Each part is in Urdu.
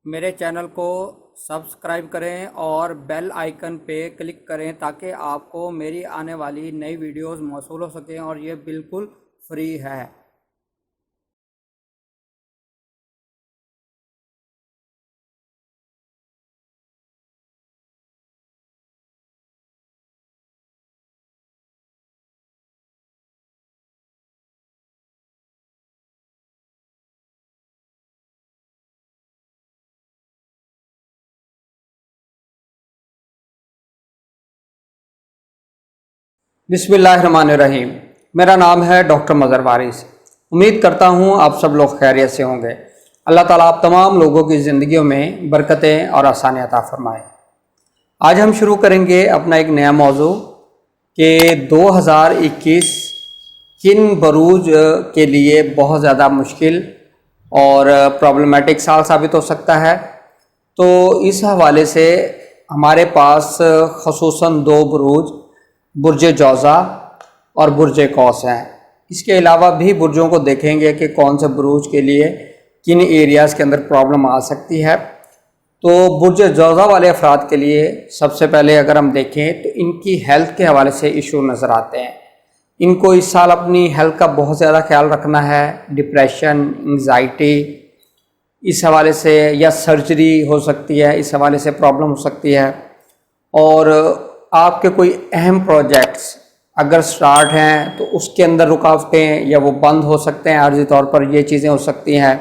میرے چینل کو سبسکرائب کریں اور بیل آئیکن پہ کلک کریں تاکہ آپ کو میری آنے والی نئی ویڈیوز موصول ہو سکیں، اور یہ بالکل فری ہے۔ بسم اللہ الرحمن الرحیم۔ میرا نام ہے ڈاکٹر مظہر وارث۔ امید کرتا ہوں آپ سب لوگ خیریت سے ہوں گے۔ اللہ تعالیٰ آپ تمام لوگوں کی زندگیوں میں برکتیں اور آسانی عطا فرمائے۔ آج ہم شروع کریں گے اپنا ایک نیا موضوع کہ 2021 کن بروج کے لیے بہت زیادہ مشکل اور پرابلمیٹک سال ثابت ہو سکتا ہے۔ تو اس حوالے سے ہمارے پاس خصوصاً 2 بروج، برج جوزا اور برج قوس ہیں۔ اس کے علاوہ بھی برجوں کو دیکھیں گے کہ کون سے بروج کے لیے کن ایریاز کے اندر پرابلم آ سکتی ہے۔ تو برج جوزا والے افراد کے لیے سب سے پہلے اگر ہم دیکھیں تو ان کی ہیلتھ کے حوالے سے ایشو نظر آتے ہیں۔ ان کو اس سال اپنی ہیلتھ کا بہت زیادہ خیال رکھنا ہے۔ ڈپریشن، انگزائٹی اس حوالے سے، یا سرجری ہو سکتی ہے، اس حوالے سے پرابلم ہو سکتی ہے۔ اور آپ کے کوئی اہم پروجیکٹس اگر سٹارٹ ہیں تو اس کے اندر رکاوٹیں یا وہ بند ہو سکتے ہیں، عارضی طور پر یہ چیزیں ہو سکتی ہیں۔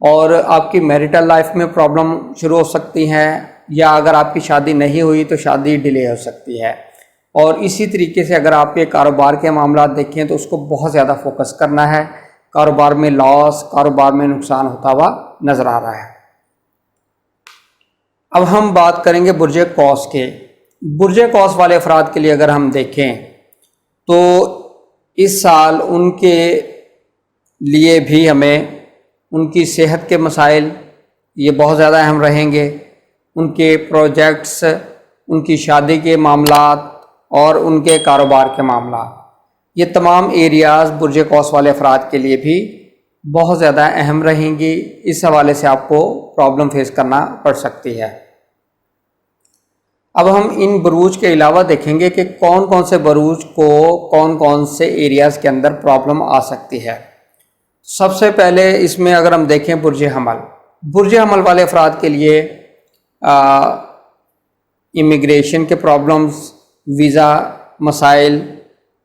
اور آپ کی میریٹل لائف میں پرابلم شروع ہو سکتی ہیں، یا اگر آپ کی شادی نہیں ہوئی تو شادی ڈیلے ہو سکتی ہے۔ اور اسی طریقے سے اگر آپ کے کاروبار کے معاملات دیکھیں تو اس کو بہت زیادہ فوکس کرنا ہے۔ کاروبار میں لاس، کاروبار میں نقصان ہوتا ہوا نظر آ رہا ہے۔ اب ہم بات کریں گے برج قوس کے۔ برج قوس والے افراد کے لیے اگر ہم دیکھیں تو اس سال ان کے لیے بھی ہمیں ان کی صحت کے مسائل یہ بہت زیادہ اہم رہیں گے۔ ان کے پروجیکٹس، ان کی شادی کے معاملات اور ان کے کاروبار کے معاملات، یہ تمام ایریاز برج قوس والے افراد کے لیے بھی بہت زیادہ اہم رہیں گی۔ اس حوالے سے آپ کو پرابلم فیس کرنا پڑ سکتی ہے۔ اب ہم ان بروج کے علاوہ دیکھیں گے کہ کون کون سے بروج کو کون کون سے ایریاز کے اندر پرابلم آ سکتی ہے۔ سب سے پہلے اس میں اگر ہم دیکھیں برج حمل، برج حمل والے افراد کے لیے امیگریشن کے پرابلمز، ویزا مسائل،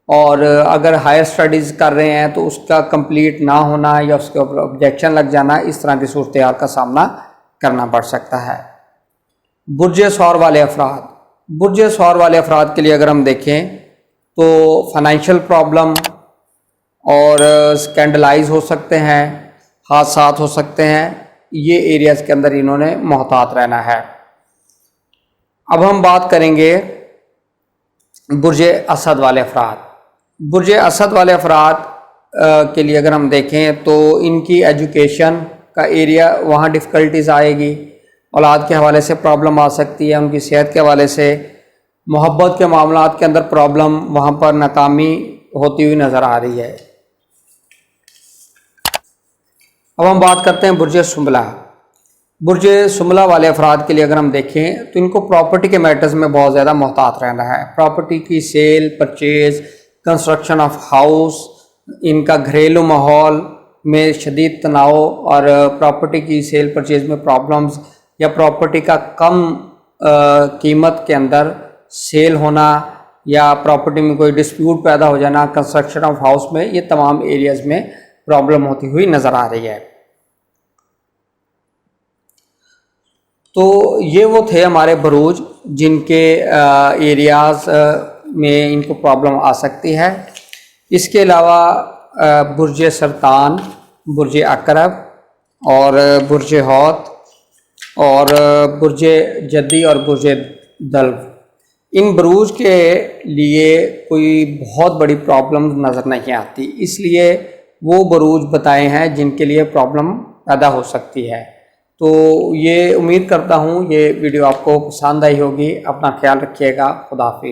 اور اگر ہائر اسٹڈیز کر رہے ہیں تو اس کا کمپلیٹ نہ ہونا یا اس کے اوپر آبجیکشن لگ جانا، اس طرح کی صورتحال کا سامنا کرنا پڑ سکتا ہے۔ برج ثور والے افراد، برج ثور والے افراد کے لیے اگر ہم دیکھیں تو فائنینشیل پرابلم اور اسکینڈلائز ہو سکتے ہیں، حادثات ہو سکتے ہیں، یہ ایریاز کے اندر انہوں نے محتاط رہنا ہے۔ اب ہم بات کریں گے برج اسد والے افراد۔ برج اسد والے افراد کے لیے اگر ہم دیکھیں تو ان کی ایجوکیشن کا ایریا وہاں ڈفیکلٹیز آئے گی، اولاد کے حوالے سے پرابلم آ سکتی ہے، ان کی صحت کے حوالے سے، محبت کے معاملات کے اندر پرابلم، وہاں پر ناکامی ہوتی ہوئی نظر آ رہی ہے۔ اب ہم بات کرتے ہیں برج سنبلہ۔ برج سنبلہ والے افراد کے لیے اگر ہم دیکھیں تو ان کو پراپرٹی کے میٹرز میں بہت زیادہ محتاط رہنا ہے۔ پراپرٹی کی sale, purchase, construction of house, ان کا گھریلو ماحول میں شدید تناؤ اور پراپرٹی کی سیل پرچیز میں پرابلمز، یا پراپرٹی کا کم قیمت کے اندر سیل ہونا، یا پراپرٹی میں کوئی ڈسپیوٹ پیدا ہو جانا کنسٹرکشن آف ہاؤس میں، یہ تمام ایریاز میں پرابلم ہوتی ہوئی نظر آ رہی ہے۔ تو یہ وہ تھے ہمارے بروج جن کے ایریاز میں ان کو پرابلم آ سکتی ہے۔ اس کے علاوہ برج سرطان، برج عقرب اور برج حوت اور برج جدی اور برج دلو، ان بروج کے لیے کوئی بہت بڑی پرابلم نظر نہیں آتی، اس لیے وہ بروج بتائے ہیں جن کے لیے پرابلم پیدا ہو سکتی ہے۔ تو یہ امید کرتا ہوں یہ ویڈیو آپ کو پسند آئی ہوگی۔ اپنا خیال رکھیے گا۔ خدا حافظ۔